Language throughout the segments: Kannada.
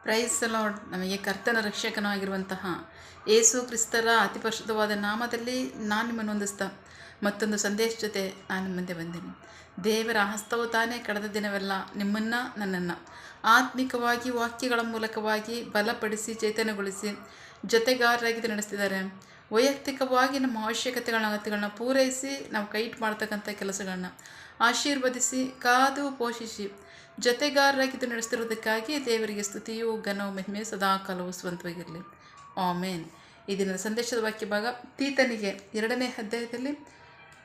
Price lord. ನಮಗೆ ಕರ್ತನ ರಕ್ಷಕನೂ ಆಗಿರುವಂತಹ ಯೇಸು ಕ್ರಿಸ್ತರ ಅತಿ ಪರಿಶುದ್ಧವಾದ ನಾಮದಲ್ಲಿ ನಾನು ನಿಮ್ಮನ್ನು ಹೊಂದಿಸ್ತಾ ಮತ್ತೊಂದು ಸಂದೇಶ ಜೊತೆ ನಾನು ಮುಂದೆ ಬಂದೀನಿ. ದೇವರ ಹಸ್ತವು ತಾನೇ ಕಳೆದ ದಿನವೆಲ್ಲ ನಿಮ್ಮನ್ನು ನನ್ನನ್ನು ಆತ್ಮಿಕವಾಗಿ ವಾಕ್ಯಗಳ ಮೂಲಕವಾಗಿ ಬಲಪಡಿಸಿ ಚೈತನ್ಯಗೊಳಿಸಿ ಜೊತೆಗಾರರಾಗಿ ನಡೆಸ್ತಿದ್ದಾರೆ. ವೈಯಕ್ತಿಕವಾಗಿ ನಮ್ಮ ಅಗತ್ಯಗಳನ್ನ ಪೂರೈಸಿ ನಾವು ಕೈಟ್ ಮಾಡ್ತಕ್ಕಂಥ ಕೆಲಸಗಳನ್ನ ಆಶೀರ್ವದಿಸಿ ಕಾದು ಪೋಷಿಸಿ ಜೊತೆಗಾರರಾಗಿದ್ದು ನಡೆಸ್ತಿರೋದಕ್ಕಾಗಿ ದೇವರಿಗೆ ಸ್ತುತಿಯು ಘನವು ಮಹಿಮೆ ಸದಾ ಕಾಲವು ಸ್ವಂತವಾಗಿರಲಿ. ಆಮೇನ್. ಈ ದಿನದ ಸಂದೇಶದ ವಾಕ್ಯ ಭಾಗ ತೀತನಿಗೆ 2ನೇ ಅಧ್ಯಾಯದಲ್ಲಿ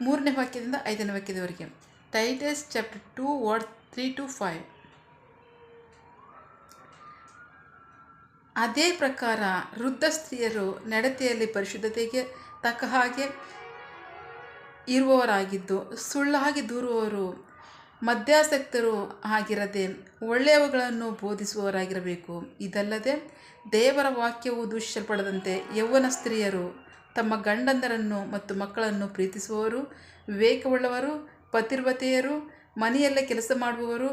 3ನೇ ವಾಕ್ಯದಿಂದ 5ನೇ ವಾಕ್ಯದವರೆಗೆ. Titus chapter 2 word 3-5. ಅದೇ ಪ್ರಕಾರ ವೃದ್ಧ ಸ್ತ್ರೀಯರು ನಡತೆಯಲ್ಲಿ ಪರಿಶುದ್ಧತೆಗೆ ತಕ್ಕ ಹಾಗೆ ಇರುವವರಾಗಿದ್ದು, ಸುಳ್ಳಾಗಿ ದೂರುವವರು, ಮದ್ಯಾಸಕ್ತರು ಆಗಿರದೆ ಒಳ್ಳೆಯವುಗಳನ್ನು ಬೋಧಿಸುವವರಾಗಿರಬೇಕು. ಇದಲ್ಲದೆ ದೇವರ ವಾಕ್ಯವು ದೂಷಿಸಲ್ಪಡದಂತೆ ಯೌವನ ಸ್ತ್ರೀಯರು ತಮ್ಮ ಗಂಡಂದರನ್ನು ಮತ್ತು ಮಕ್ಕಳನ್ನು ಪ್ರೀತಿಸುವವರು, ವಿವೇಕವುಳ್ಳವರು, ಪತಿವ್ರತೆಯರು, ಮನೆಯಲ್ಲೇ ಕೆಲಸ ಮಾಡುವವರು,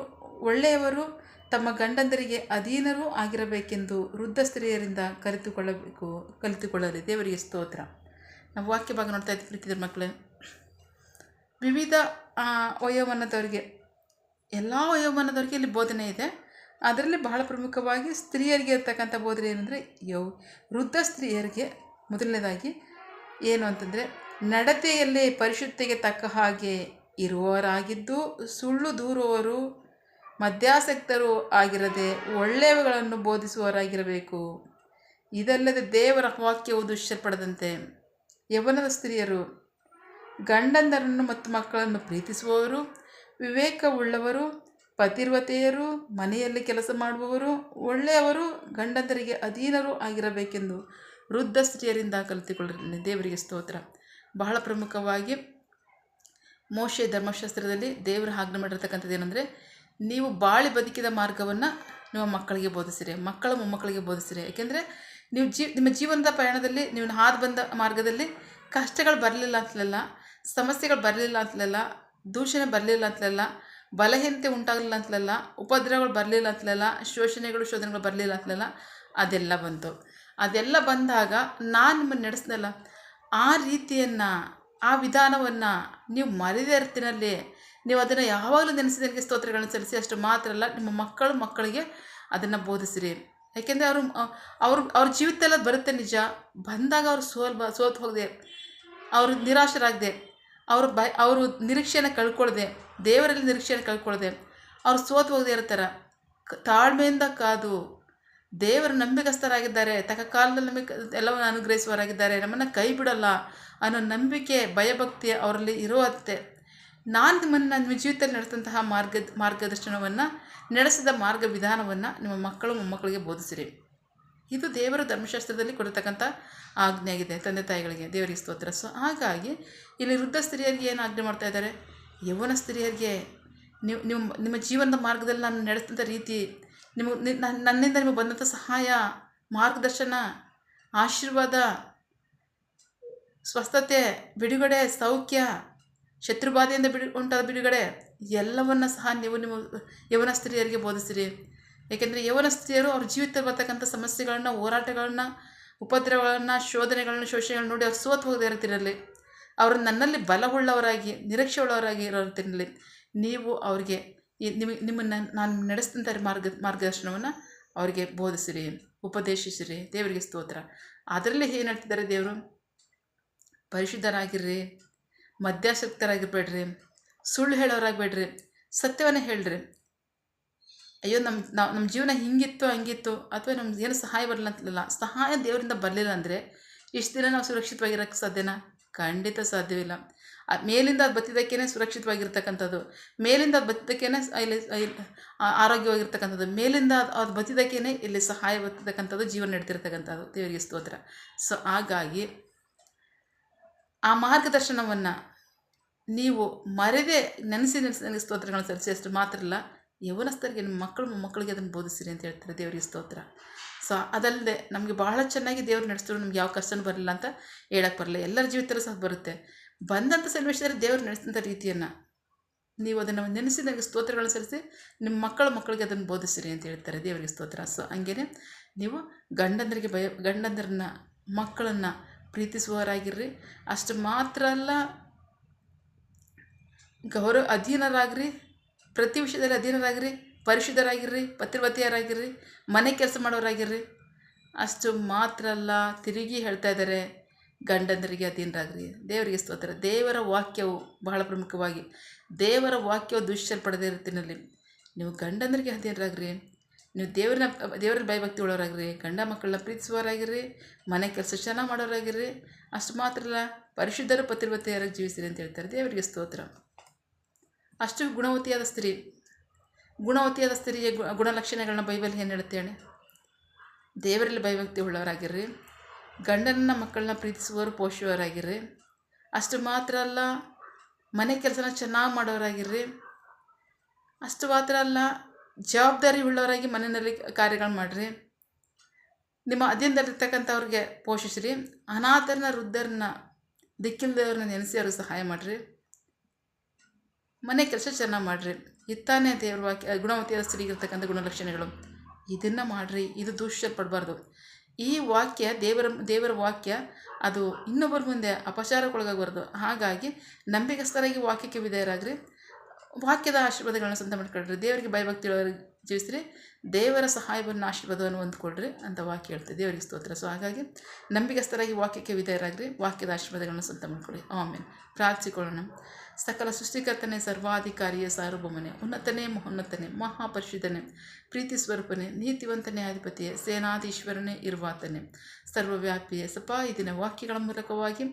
ಒಳ್ಳೆಯವರು, ತಮ್ಮ ಗಂಡಂದರಿಗೆ ಅಧೀನರೂ ಆಗಿರಬೇಕೆಂದು ವೃದ್ಧ ಸ್ತ್ರೀಯರಿಂದ ಕಲಿತುಕೊಳ್ಳಲಿ. ದೇವರಿಗೆ ಸ್ತೋತ್ರ. ನಾವು ವಾಕ್ಯ ಭಾಗ ನೋಡ್ತಾ ಇದ್ದೀವಿ ಪ್ರೀತಿದ ಮಕ್ಕಳೇ. ವಿವಿಧ ವಯೋಮಾನದವರಿಗೆ, ಎಲ್ಲ ವಯೋಮಾನದವರಿಗೆ ಇಲ್ಲಿ ಬೋಧನೆ ಇದೆ. ಅದರಲ್ಲಿ ಬಹಳ ಪ್ರಮುಖವಾಗಿ ಸ್ತ್ರೀಯರಿಗೆ ಇರ್ತಕ್ಕಂಥ ಬೋಧನೆ ಏನಂದರೆ, ವೃದ್ಧ ಸ್ತ್ರೀಯರಿಗೆ ಮೊದಲನೇದಾಗಿ ಏನು ಅಂತಂದರೆ, ನಡತೆಯಲ್ಲಿ ಪರಿಶುದ್ಧತೆಗೆ ತಕ್ಕ ಹಾಗೆ ಇರುವವರಾಗಿದ್ದು, ಸುಳ್ಳು ದೂರುವವರು, ಮದ್ಯಾಸಕ್ತರು ಆಗಿರದೆ ಒಳ್ಳೆಯವುಗಳನ್ನು ಬೋಧಿಸುವವರಾಗಿರಬೇಕು. ಇದಲ್ಲದೆ ದೇವರ ವಾಕ್ಯವು ದೂಷಿಸಲ್ಪಡದಂತೆ ಯೌವನದ ಸ್ತ್ರೀಯರು ಗಂಡಂದರನ್ನು ಮತ್ತು ಮಕ್ಕಳನ್ನು ಪ್ರೀತಿಸುವವರು, ವಿವೇಕವುಳ್ಳವರು, ಪತಿವ್ರತೆಯರು, ಮನೆಯಲ್ಲಿ ಕೆಲಸ ಮಾಡುವವರು, ಒಳ್ಳೆಯವರು, ಗಂಡಂದರಿಗೆ ಅಧೀನರೂ ಆಗಿರಬೇಕೆಂದು ವೃದ್ಧ ಸ್ತ್ರೀಯರಿಂದ ಕಲಿತುಕೊಳ್ಳಲಿ. ದೇವರಿಗೆ ಸ್ತೋತ್ರ. ಬಹಳ ಪ್ರಮುಖವಾಗಿ ಮೋಶೆ ಧರ್ಮಶಾಸ್ತ್ರದಲ್ಲಿ ದೇವರು ಆಜ್ಞೆ ಮಾಡಿರ್ತಕ್ಕಂಥದ್ದು ಏನಂದರೆ, ನೀವು ಬಾಳಿ ಬದುಕಿದ ಮಾರ್ಗವನ್ನು ನಿಮ್ಮ ಮಕ್ಕಳಿಗೆ ಬೋಧಿಸಿರಿ, ಮಕ್ಕಳ ಮೊಮ್ಮಕ್ಕಳಿಗೆ ಬೋಧಿಸಿರಿ. ಯಾಕೆಂದರೆ ನೀವು ನಿಮ್ಮ ಜೀವನದ ಪಯಣದಲ್ಲಿ ನೀವು ಹಾದು ಬಂದ ಮಾರ್ಗದಲ್ಲಿ ಕಷ್ಟಗಳು ಬರಲಿಲ್ಲ ಅಂತಲಲ್ಲ, ಸಮಸ್ಯೆಗಳು ಬರಲಿಲ್ಲ ಅಂತಲಲ್ಲ, ದೂಷಣೆ ಬರಲಿಲ್ಲ ಅಂತಲಲ್ಲ, ಬಲಹೀನತೆ ಉಂಟಾಗಲಿಲ್ಲ ಅಂತಲಲ್ಲ, ಉಪದ್ರವಗಳು ಬರಲಿಲ್ಲ ಅಂತಲಲ್ಲ, ಶೋಧನೆಗಳು ಬರಲಿಲ್ಲ ಅಂತಲಲ್ಲ. ಅದೆಲ್ಲ ಬಂತು. ಅದೆಲ್ಲ ಬಂದಾಗ ನಾನು ನಿಮ್ಮನ್ನು ನಡೆಸ್ದಲ್ಲ, ಆ ರೀತಿಯನ್ನು, ಆ ವಿಧಾನವನ್ನು ನೀವು ಮರೆದೇ ಇರ್ತೀನಲ್ಲಿ ನೀವು ಅದನ್ನು ಯಾವಾಗಲೂ ನೆನೆಸಿದನಿಗೆ ಸ್ತೋತ್ರಗಳನ್ನು ಸಲ್ಲಿಸಿ. ಅಷ್ಟು ಮಾತ್ರ ಅಲ್ಲ, ನಿಮ್ಮ ಮಕ್ಕಳಿಗೆ ಅದನ್ನು ಬೋಧಿಸಿರಿ. ಯಾಕೆಂದರೆ ಅವ್ರ ಜೀವಿತ ಬರುತ್ತೆ ನಿಜ. ಬಂದಾಗ ಅವರು ಸೋತು ಹೋಗದೆ, ಅವರು ನಿರಾಶರಾಗದೆ, ಅವರು ನಿರೀಕ್ಷೆಯನ್ನು ಕಳ್ಕೊಳ್ಳದೆ, ದೇವರಲ್ಲಿ ನಿರೀಕ್ಷೆಯನ್ನು ಕಳ್ಕೊಳ್ಳದೆ, ಅವರು ಸೋತು ಹೋಗದೆ ಇರ್ತಾರೆ. ತಾಳ್ಮೆಯಿಂದ ಕಾದು ದೇವರು ನಂಬಿಕಸ್ಥರಾಗಿದ್ದಾರೆ, ತಕ್ಕ ಕಾಲದಲ್ಲಿ ನಮಗೆ ಎಲ್ಲವನ್ನು ಅನುಗ್ರಹಿಸುವವರಾಗಿದ್ದಾರೆ, ನಮ್ಮನ್ನು ಕೈ ಬಿಡಲ್ಲ ಅನ್ನೋ ನಂಬಿಕೆ, ಭಯಭಕ್ತಿ ಅವರಲ್ಲಿ ಇರುವಂತೆ ನಾನು ನಿಮ್ಮ ಜೀವಿತದಲ್ಲಿ ನಡೆಸಿದಂತಹ ಮಾರ್ಗದರ್ಶನವನ್ನು, ನಡೆಸಿದ ಮಾರ್ಗ ವಿಧಾನವನ್ನು ನಿಮ್ಮ ಮಕ್ಕಳು ಮೊಮ್ಮಕ್ಕಳಿಗೆ ಬೋಧಿಸಿರಿ. ಇದು ದೇವರ ಧರ್ಮಶಾಸ್ತ್ರದಲ್ಲಿ ಕೊಡತಕ್ಕಂಥ ಆಜ್ಞೆ ಆಗಿದೆ ತಂದೆ ತಾಯಿಗಳಿಗೆ. ದೇವರಿಗೆ ಸ್ತೋತ್ರ. ಸೊ ಹಾಗಾಗಿ ಇಲ್ಲಿ ವೃದ್ಧ ಸ್ತ್ರೀಯರಿಗೆ ಏನು ಆಜ್ಞೆ ಮಾಡ್ತಾ ಇದ್ದಾರೆ, ಯೌವನ ಸ್ತ್ರೀಯರಿಗೆ ನಿಮ್ಮ ಜೀವನದ ಮಾರ್ಗದಲ್ಲಿ ನಾನು ನಡೆಸಿದಂಥ ರೀತಿ, ನನ್ನಿಂದ ನಿಮಗೆ ಬಂದಂಥ ಸಹಾಯ, ಮಾರ್ಗದರ್ಶನ, ಆಶೀರ್ವಾದ, ಸ್ವಸ್ಥತೆ, ಬಿಡುಗಡೆ, ಸೌಖ್ಯ, ಶತ್ರುಬಾಧೆಯಿಂದ ಉಂಟಾದ ಬಿಡುಗಡೆ, ಎಲ್ಲವನ್ನು ಸಹ ನೀವು ನಿಮ್ಮ ಯೌವನ ಸ್ತ್ರೀಯರಿಗೆ ಬೋಧಿಸಿರಿ. ಏಕೆಂದರೆ ಯೌವನ ಸ್ತ್ರೀಯರು ಅವ್ರ ಜೀವಿತದಲ್ಲಿ ಬರ್ತಕ್ಕಂಥ ಸಮಸ್ಯೆಗಳನ್ನು, ಹೋರಾಟಗಳನ್ನು, ಉಪದ್ರವಗಳನ್ನು, ಶೋಷಣೆಗಳನ್ನ ನೋಡಿ ಅವ್ರು ಸೋತು ಹೋಗದೇ ಇರ್ತಿರಲಿ. ಅವರು ನನ್ನಲ್ಲಿ ಬಲವುಳ್ಳವರಾಗಿ, ನಿರೀಕ್ಷೆ ಉಳ್ಳವರಾಗಿ ಇರೋರ್ತಿರಲಿ. ನೀವು ಅವ್ರಿಗೆ ನಿಮ್ಮನ್ನು ನಾನು ನಡೆಸಿದಂಥ ಮಾರ್ಗದರ್ಶನವನ್ನು ಅವರಿಗೆ ಬೋಧಿಸಿರಿ, ಉಪದೇಶಿಸಿರಿ. ದೇವರಿಗೆ ಸ್ತೋತ್ರ. ಅದರಲ್ಲಿ ಏನು ಹೇಳ್ತಿದ್ದಾರೆ ದೇವರು, ಪರಿಶುದ್ಧರಾಗಿರ್ರಿ, ಮದ್ಯಾಸಕ್ತರಾಗಿರ್ಬೇಡ್ರಿ, ಸುಳ್ಳು ಹೇಳೋರಾಗಬೇಡ್ರಿ, ಸತ್ಯವನ್ನು ಹೇಳ್ರಿ. ಅಯ್ಯೋ ನಮ್ಮ ಜೀವನ ಹಿಂಗಿತ್ತು ಹಂಗಿತ್ತು, ಅಥವಾ ನಮ್ಗೆ ಏನು ಸಹಾಯ ಬರಲಿಲ್ಲ ಅಂತಲ್ಲ, ಸಹಾಯ ದೇವರಿಂದ ಬರಲಿಲ್ಲ ಅಂದರೆ ಇಷ್ಟು ದಿನ ನಾವು ಸುರಕ್ಷಿತವಾಗಿರೋಕ್ಕೆ ಸಾಧ್ಯನಾ? ಖಂಡಿತ ಸಾಧ್ಯವಿಲ್ಲ. ಮೇಲಿಂದ ಅದು ಬತ್ತಿದ್ದಕ್ಕೇ ಸುರಕ್ಷಿತವಾಗಿರ್ತಕ್ಕಂಥದ್ದು, ಮೇಲಿಂದ ಅದು ಬತ್ತಿದ್ದಕ್ಕೇ ಇಲ್ಲಿ ಆರೋಗ್ಯವಾಗಿರ್ತಕ್ಕಂಥದ್ದು, ಮೇಲಿಂದ ಅದು ಬತ್ತಿದ್ದಕ್ಕೇ ಇಲ್ಲಿ ಸಹಾಯ ಬರ್ತಕ್ಕಂಥದ್ದು, ಜೀವನ ನಡೀತಿರ್ತಕ್ಕಂಥದ್ದು. ದೇವರಿಗೆ ಸ್ತೋತ್ರ. ಸೊ ಹಾಗಾಗಿ ಆ ಮಾರ್ಗದರ್ಶನವನ್ನು ನೀವು ಮರೆದೇ ನೆನೆಸಿ ನನಗೆ ಸ್ತೋತ್ರಗಳನ್ನು ಸಲ್ಲಿಸಿ. ಅಷ್ಟು ಮಾತ್ರ ಅಲ್ಲ, ಯೌವನಸ್ಥರಿಗೆ ನಿಮ್ಮ ಮಕ್ಕಳು ಮೊಮ್ಮಕ್ಕಳಿಗೆ ಅದನ್ನು ಬೋಧಿಸಿರಿ ಅಂತ ಹೇಳ್ತಾರೆ. ದೇವರಿಗೆ ಸ್ತೋತ್ರ. ಸೊ ಅದಲ್ಲದೆ ನಮಗೆ ಬಹಳ ಚೆನ್ನಾಗಿ ದೇವರು ನಡೆಸಿದ್ರು, ನಮ್ಗೆ ಯಾವ ಕಷ್ಟನೂ ಬರಲಿಲ್ಲ ಅಂತ ಹೇಳಕ್ಕೆ ಬರಲ್ಲ. ಎಲ್ಲರ ಜೀವಿತಲ್ಲೂ ಸಹ ಬರುತ್ತೆ. ಬಂದಂಥ ಸನ್ನಿವೇಶದಲ್ಲಿ ದೇವರು ನಡೆಸಿದಂಥ ರೀತಿಯನ್ನು ನೀವು ಅದನ್ನು ನೆನೆಸಿ ನನಗೆ ಸ್ತೋತ್ರಗಳನ್ನು ಸಲ್ಲಿಸಿ ನಿಮ್ಮ ಮಕ್ಕಳಿಗೆ ಅದನ್ನು ಬೋಧಿಸಿರಿ ಅಂತ ಹೇಳ್ತಾರೆ. ದೇವರಿಗೆ ಸ್ತೋತ್ರ. ಸೊ ಹಂಗೇ ನೀವು ಗಂಡಂದರನ್ನ ಮಕ್ಕಳನ್ನು ಪ್ರೀತಿಸುವವರಾಗಿರ್ರಿ. ಅಷ್ಟು ಮಾತ್ರ ಅಲ್ಲ, ಅಧೀನರಾಗಿರಿ, ಪ್ರತಿ ವಿಷಯದಲ್ಲಿ ಅಧೀನರಾಗಿರಿ, ಪರಿಶುದ್ಧರಾಗಿರ್ರಿ, ಪತಿವ್ರತೆಯರಾಗಿರ್ರಿ, ಮನೆ ಕೆಲಸ ಮಾಡೋರಾಗಿರ್ರಿ. ಅಷ್ಟು ಮಾತ್ರ ಅಲ್ಲ, ತಿರುಗಿ ಹೇಳ್ತಾ ಇದ್ದಾರೆ, ಗಂಡಂದರಿಗೆ ಅಧೀನರಾಗ್ರಿ. ದೇವರಿಗೆ ಸ್ತೋತ್ರ. ದೇವರ ವಾಕ್ಯವು ಬಹಳ ಪ್ರಮುಖವಾಗಿ, ದೇವರ ವಾಕ್ಯವು ದುಶ್ಚಲ್ಪಡದೇ ರೀತಿಯಲ್ಲಿ ನೀವು ಗಂಡಂದರಿಗೆ ಅಧೀನರಾಗ್ರಿ. ನೀವು ದೇವರಲ್ಲಿ ಭಯಭಕ್ತಿ ಉಳ್ಳವರಾಗಿರಿ, ಗಂಡ ಮಕ್ಕಳನ್ನ ಪ್ರೀತಿಸುವವರಾಗಿರ್ರಿ, ಮನೆ ಕೆಲಸ ಚೆನ್ನಾಗಿ ಮಾಡೋರಾಗಿರ್ರಿ. ಅಷ್ಟು ಮಾತ್ರ ಅಲ್ಲ, ಪರಿಶುದ್ಧರು ಪತಿವ್ರತೆಯರಾಗಿ ಜೀವಿಸಿರಿ ಅಂತ ಹೇಳ್ತಾರೆ. ದೇವರಿಗೆ ಸ್ತೋತ್ರ. ಅಷ್ಟು ಗುಣವತಿಯಾದ ಸ್ತ್ರೀಯ ಗುಣಲಕ್ಷಣಗಳನ್ನ ಬೈಬಲ್ ಏನು ಹೇಳುತ್ತೆ ಹೇಳಿ? ದೇವರಲ್ಲಿ ಭಯಭಕ್ತಿ ಉಳ್ಳವರಾಗಿರ್ರಿ, ಗಂಡನ ಮಕ್ಕಳನ್ನ ಪ್ರೀತಿಸುವವರು, ಪೋಷುವವರಾಗಿರ್ರಿ. ಅಷ್ಟು ಮಾತ್ರ ಅಲ್ಲ, ಮನೆ ಕೆಲಸನ ಚೆನ್ನಾಗಿ ಮಾಡೋರಾಗಿರ್ರಿ. ಅಷ್ಟು ಮಾತ್ರ ಅಲ್ಲ, ಜವಾಬ್ದಾರಿ ಉಳ್ಳವರಾಗಿ ಮನೆಯಲ್ಲಿ ಕಾರ್ಯಗಳು ಮಾಡಿರಿ. ನಿಮ್ಮ ಅಧೀನದಲ್ಲಿರ್ತಕ್ಕಂಥವ್ರಿಗೆ ಪೋಷಿಸ್ರಿ. ಅನಾಥರನ್ನ, ವೃದ್ಧರನ್ನ, ದಿಕ್ಕಿಲ್ಲದವ್ರನ್ನ ನೆನೆಸಿ ಅವ್ರಿಗೆ ಸಹಾಯ ಮಾಡಿರಿ. ಮನೆ ಕೆಲಸ ಚೆನ್ನಾಗಿ ಮಾಡಿರಿ. ಇತ್ತಾನೆ ದೇವರ ವಾಕ್ಯ, ಗುಣವತಿಯಾದ ಸ್ತ್ರೀಗಿರ್ತಕ್ಕಂಥ ಗುಣಲಕ್ಷಣಗಳು. ಇದನ್ನು ಮಾಡಿರಿ. ಇದು ದುಶ್ಚಲ್ಪಡಬಾರ್ದು. ಈ ವಾಕ್ಯ ದೇವರ ವಾಕ್ಯ ಅದು ಇನ್ನೊಬ್ಬರ ಮುಂದೆ ಅಪಚಾರಕ್ಕೊಳಗಾಗಬಾರ್ದು. ಹಾಗಾಗಿ ನಂಬಿಕಸ್ಥರಾಗಿ ವಾಕ್ಯಕ್ಕೆ ವಿಧೇಯರಾಗ್ರಿ. ವಾಕ್ಯದ ಆಶೀರ್ವಾದಗಳನ್ನ ಸ್ವಂತ ಮಾಡ್ಕೊಳ್ರಿ. ದೇವರಿಗೆ ಭಯಭಕ್ತಿ ಜೀವಿಸ್ರಿ. ದೇವರ ಸಹಾಯವನ್ನು, ಆಶೀರ್ವಾದವನ್ನು ಹೊಂದ್ಕೊಳ್ರಿ ಅಂತ ವಾಕ್ಯ ಹೇಳ್ತದೆ. ದೇವರಿಗೆ ಸ್ತೋತ್ರ. ಸೊ ಹಾಗಾಗಿ ನಂಬಿಕಸ್ಥರಾಗಿ ವಾಕ್ಯಕ್ಕೆ ವಿಧೇಯರಾಗ್ರಿ, ವಾಕ್ಯದ ಆಶೀರ್ವಾದಗಳನ್ನು ಸ್ವಂತ ಮಾಡ್ಕೊಳ್ಳಿ. ಆಮೇಲೆ ಪ್ರಾರ್ಥಿಸಿಕೊಳ್ಳೋಣ. ಸಕಲ ಸೃಷ್ಟಿಕರ್ತನೆ, ಸರ್ವಾಧಿಕಾರಿಯ ಸಾರ್ವಭೌಮನೆ, ಉನ್ನತನೇ ಮಹೋನ್ನತನೇ, ಮಹಾಪರಿಶುದ್ಧನೇ, ಪ್ರೀತಿ ಸ್ವರೂಪನೇ, ನೀತಿವಂತನೇ, ಅಧಿಪತಿಯೇ, ಸೇನಾಧೀಶ್ವರನೇ, ಇರುವಾತನೇ, ಸರ್ವವ್ಯಾಪಿಯೇ. ಸಪಾ ಈ ದಿನ ವಾಕ್ಯಗಳ ಮೂಲಕವಾಗಿ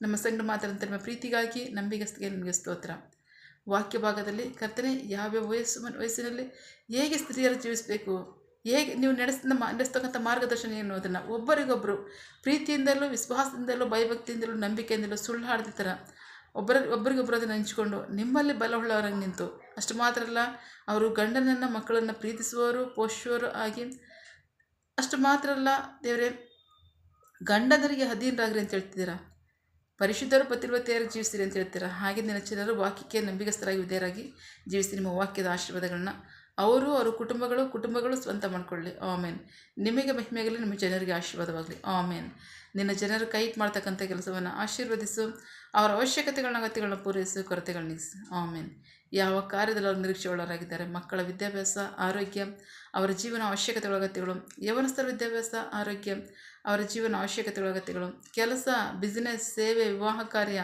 ನಮ್ಮ ಸಂಗಡ ಮಾತಾಡಂಥ ನಿಮ್ಮ ಪ್ರೀತಿಗಾಗಿ ನಂಬಿಗಸ್ತಿಗೆ ನಿಮಗೆ ಸ್ತೋತ್ರ. ವಾಕ್ಯ ಭಾಗದಲ್ಲಿ ಕರ್ತನೆ, ಯಾವ್ಯಾವ ವಯಸ್ಸಿನಲ್ಲಿ ಹೇಗೆ ಸ್ತ್ರೀಯರು ಜೀವಿಸಬೇಕು, ಹೇಗೆ ನೀವು ನಡೆಸ್ತಕ್ಕಂಥ ಮಾರ್ಗದರ್ಶನ ಏನು ಅನ್ನೋದನ್ನು ಒಬ್ಬರಿಗೊಬ್ಬರು ಪ್ರೀತಿಯಿಂದಲೂ, ವಿಶ್ವಾಸದಿಂದಲೂ, ಭಯಭಕ್ತಿಯಿಂದಲೂ, ನಂಬಿಕೆಯಿಂದಲೂ, ಸುಳ್ಳು ಹಾಡದ ಥರ ಒಬ್ಬರಿಗೊಬ್ಬರು ಅದನ್ನು ಹಂಚಿಕೊಂಡು ನಿಮ್ಮಲ್ಲಿ ಬಲವುಳ್ಳವರಾಗಿ ನಿಂತು, ಅಷ್ಟು ಮಾತ್ರ ಅಲ್ಲ, ಅವರು ಗಂಡನನ್ನು ಮಕ್ಕಳನ್ನು ಪ್ರೀತಿಸುವವರು, ಪೋಷುವವರು ಆಗಿ, ಅಷ್ಟು ಮಾತ್ರ ಅಲ್ಲ ದೇವರೇ, ಗಂಡನರಿಗೆ ಅಧೀನರಾಗ್ರಿ ಅಂತ ಹೇಳ್ತಿದ್ದೀರಾ. ಪರಿಶುದ್ಧರು ಪತಿವ್ರತೆಯರಾಗಿ ಜೀವಿಸ್ತೀರಿ ಅಂತ ಹೇಳ್ತೀರಾ. ಹಾಗೆ ಜನರು ವಾಕ್ಯಕ್ಕೆ ನಂಬಿಗಸ್ಥರಾಗಿ ವಿಧೇಯರಾಗಿ ಜೀವಿಸ್ತೀರಿ. ನಿಮ್ಮ ವಾಕ್ಯದ ಆಶೀರ್ವಾದಗಳನ್ನ ಅವರ ಕುಟುಂಬಗಳು ಸ್ವಂತ ಮಾಡಿಕೊಳ್ಳಿ. ಆಮೇನ್. ನಿಮಗೆ ಮಹಿಮೆಯಾಗಲಿ, ನಿಮ್ಮ ಜನರಿಗೆ ಆಶೀರ್ವಾದವಾಗಲಿ. ಆಮೇನ್. ನಿನ್ನ ಜನರು ಕೈ ಮಾಡ್ತಕ್ಕಂಥ ಕೆಲಸವನ್ನು ಆಶೀರ್ವದಿಸು. ಅವರ ಅಗತ್ಯಗಳನ್ನ ಪೂರೈಸು, ಕೊರತೆಗಳನ್ನ ನೀಗಿಸು. ಆಮೇನ್. ಯಾವ ಕಾರ್ಯದಲ್ಲಿ ಅವರು ನಿರೀಕ್ಷೆ ಉಳ್ಳವರಾಗಿದ್ದಾರೆ, ಮಕ್ಕಳ ವಿದ್ಯಾಭ್ಯಾಸ, ಆರೋಗ್ಯ, ಅವರ ಜೀವನ ಅವಶ್ಯಕತೆಗಳ ಅಗತ್ಯಗಳು, ಯವನಸ್ಥರ ವಿದ್ಯಾಭ್ಯಾಸ, ಆರೋಗ್ಯ, ಅವರ ಜೀವನ ಅವಶ್ಯಕತೆಗಳ ಅಗತ್ಯಗಳು, ಕೆಲಸ, ಬಿಸಿನೆಸ್, ಸೇವೆ, ವಿವಾಹ ಕಾರ್ಯ,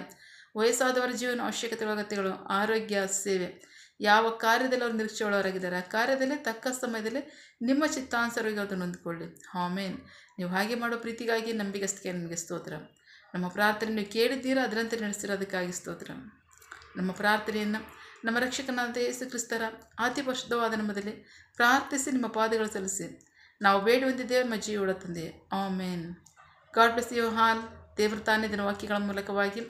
ವಯಸ್ಸಾದವರ ಜೀವನ ಅವಶ್ಯಕತೆಗಳ ಅಗತ್ಯಗಳು, ಆರೋಗ್ಯ, ಸೇವೆ, ಯಾವ ಕಾರ್ಯದಲ್ಲಿ ಅವರು ನಿರೀಕ್ಷೆ ಉಳ್ಳವರಾಗಿದ್ದಾರೆ, ಆ ಕಾರ್ಯದಲ್ಲಿ ತಕ್ಕ ಸಮಯದಲ್ಲಿ ನಿಮ್ಮ ಚಿತ್ತಾನುಸಾರವಾಗಿ ಅದನ್ನು ಹೊಂದಿಕೊಳ್ಳಿ. ಆಮೇನ್. ನೀವು ಹಾಗೆ ಮಾಡೋ ಪ್ರೀತಿಗಾಗಿ ನಂಬಿಗಸ್ತಿಗೆ ನಿಮಗೆ ಸ್ತೋತ್ರ. ನಮ್ಮ ಪ್ರಾರ್ಥನೆ ನೀವು ಕೇಳಿದ್ದೀರಾ, ಅದರಂತೆ ನಡೆಸಿರೋದಕ್ಕಾಗಿ ಸ್ತೋತ್ರ. ನಮ್ಮ ಪ್ರಾರ್ಥನೆಯನ್ನು ನಮ್ಮ ರಕ್ಷಕನಾದ ಯೇಸು ಕ್ರಿಸ್ತರ ಅತಿ ಪರಿಶುದ್ಧವಾದ ನಾಮದಲ್ಲಿ ಪ್ರಾರ್ಥಿಸಿ ನಿಮ್ಮ ಪಾದಗಳು ಸಲ್ಲಿಸಿ ನಾವು ಬೇಡುವಂತಿದ್ದೇವೆ, ನಮ್ಮ ಜೀವ ತಂದೆ. Amen. God bless you all. ದೇವರು ತಾನೇ ದಿನ ವಾಕ್ಯಗಳ ಮೂಲಕವಾಗಿ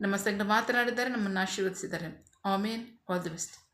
ನಮ್ಮ ಸಂಗಡ ಮಾತನಾಡಿದ್ದಾರೆ, ನಮ್ಮನ್ನು ಆಶೀರ್ವದಿಸಿದ್ದಾರೆ. ಆಮೇನ್. All the best.